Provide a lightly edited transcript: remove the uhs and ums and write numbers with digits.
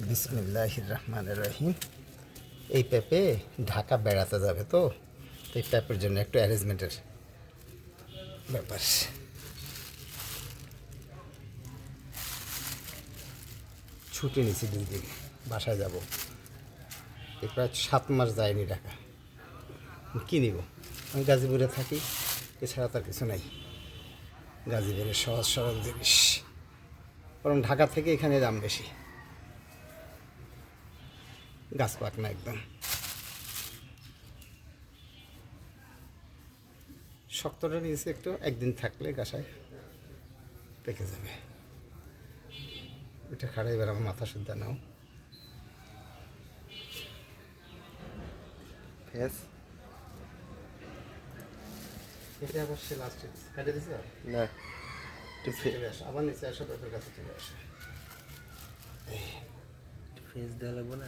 বিসমিল্লাহির রহমানির রহিম। এই পেঁপে ঢাকা বেড়াতে যাবে, তো এই পেঁপের জন্য একটু অ্যারেঞ্জমেন্টের ব্যাপার। ছুটি নিছি 2 দিন, বাসায় যাব। এই প্রায় 7 মাস যায়নি ঢাকা। কী নিব? আমি গাজীপুরে থাকি, এছাড়া তার কিছু নাই। গাজীপুরের সহজ সরল জিনিস, বরং ঢাকা থেকে এখানে দাম বেশি। গাছ পাক না একদম শক্তটা নিয়েছে, একটু একদিন থাকলে গাছায় পেকে যাবে। এটা খাড়া, এবার আমার মাথা শুদ্ধা নাও। ফেস এটা আবার সে লাস্টে কাটে দিছে না, চলে আসো, আবার নিচে আসো, পেঁপের কাছে চলে আসো। ফেস দেওয়া লাগবে না।